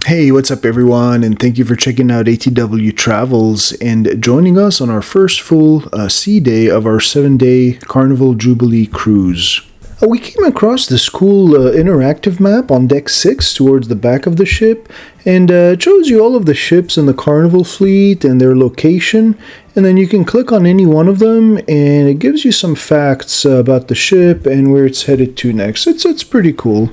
Hey, what's up everyone, and thank you for checking out ATW Travels and joining us on our first full sea day of our 7-day Carnival Jubilee cruise. We came across this cool interactive map on deck 6 towards the back of the ship, and it shows you all of the ships in the Carnival fleet and their location, and then you can click on any one of them and it gives you some facts about the ship and where it's headed to next. It's pretty cool.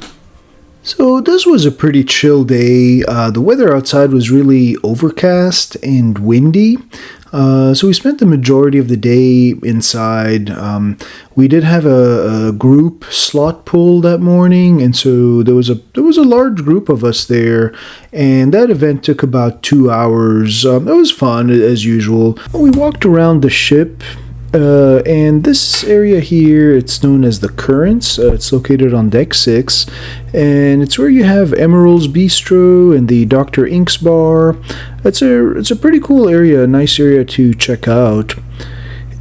So this was a pretty chill day. The weather outside was really overcast and windy. So we spent the majority of the day inside. We did have a group slot pull that morning, and so there was a large group of us there, and that event took about 2 hours. It was fun as usual. We walked around the ship. And this area here, it's known as the Currents. It's located on deck 6, and it's where you have Emerald's Bistro and the Dr. Ink's bar. It's a pretty cool area, a nice area to check out.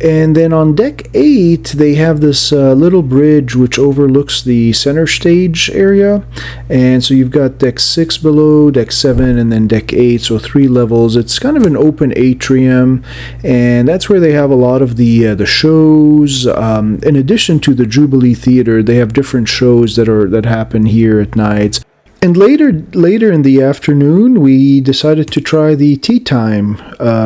And then on deck 8, they have this little bridge which overlooks the center stage area. And so you've got deck 6 below, deck 7, and then deck 8, so 3 levels. It's kind of an open atrium, and that's where they have a lot of the shows. In addition to the Jubilee Theater, they have different shows that happen here at night. And later in the afternoon, we decided to try the tea time.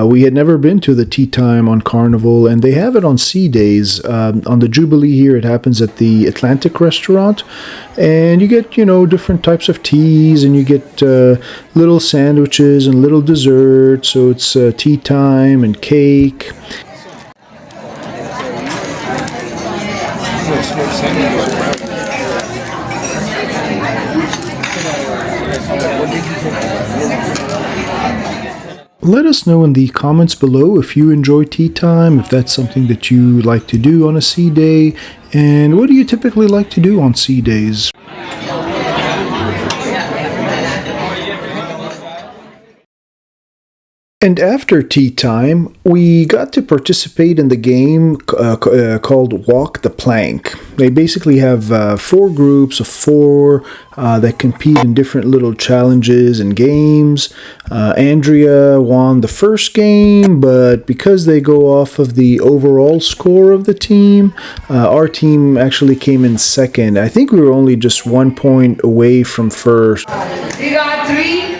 We had never been to the tea time on Carnival, and they have it on sea days. On the Jubilee here, it happens at the Atlantic restaurant, and you get, different types of teas, and you get little sandwiches and little desserts. So it's tea time and cake. Let us know in the comments below if you enjoy tea time, if that's something that you like to do on a sea day, and what do you typically like to do on sea days? And after tea time, we got to participate in the game called Walk the Plank. They basically have 4 groups of 4 that compete in different little challenges and games. Andrea won the first game, but because they go off of the overall score of the team, our team actually came in second. I think we were only just 1 point away from first. You got 3.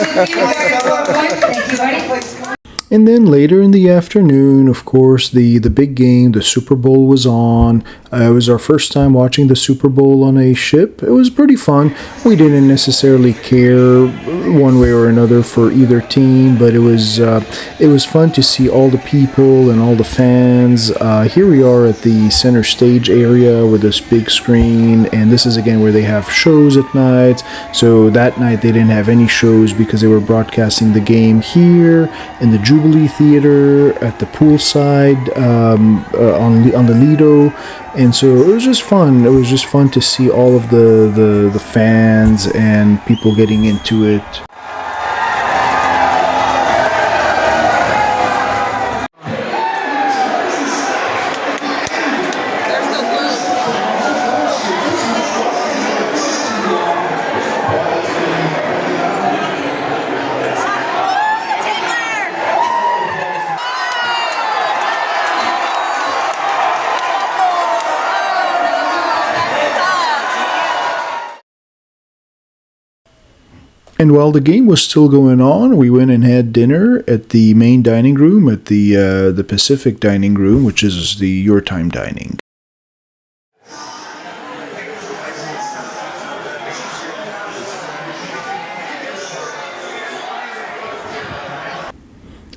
Thank you, buddy. And then later in the afternoon, of course, the big game, the Super Bowl was on. It was our first time watching the Super Bowl on a ship. It was pretty fun. We didn't necessarily care one way or another for either team, but it was fun to see all the people and all the fans. Here we are at the center stage area with this big screen, and this is again where they have shows at night. So that night they didn't have any shows because they were broadcasting the game here in the Jubilee Theater at the poolside on the Lido. And so it was just fun. It was just fun to see all of the fans and people getting into it. And while the game was still going on, we went and had dinner at the main dining room, at the Pacific dining room, which is the Your Time dining.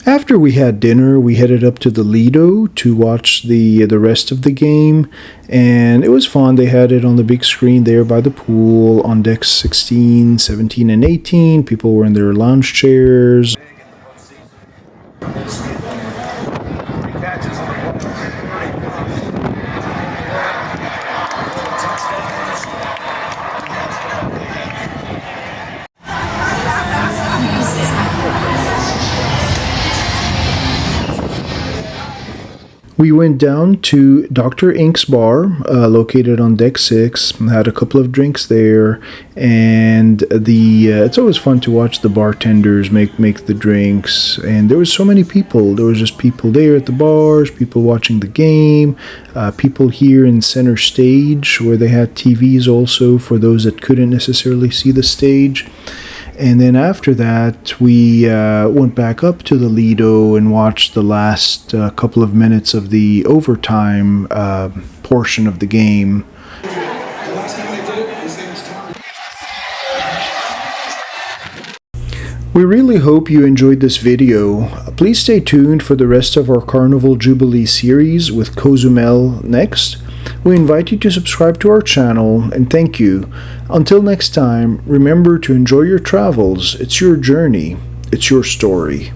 After we had dinner, we headed up to the Lido to watch the rest of the game, and it was fun. They had it on the big screen there by the pool on decks 16, 17, and 18. People were in their lounge chairs. We went down to Dr. Ink's bar, located on deck 6, had a couple of drinks there, and it's always fun to watch the bartenders make the drinks, and there was so many people. There was just people there at the bars, people watching the game, people here in center stage where they had TVs also for those that couldn't necessarily see the stage. And then after that, we went back up to the Lido and watched the last couple of minutes of the overtime portion of the game. We really hope you enjoyed this video. Please stay tuned for the rest of our Carnival Jubilee series with Cozumel next. We invite you to subscribe to our channel, and thank you. Until next time, remember to enjoy your travels. It's your journey. It's your story.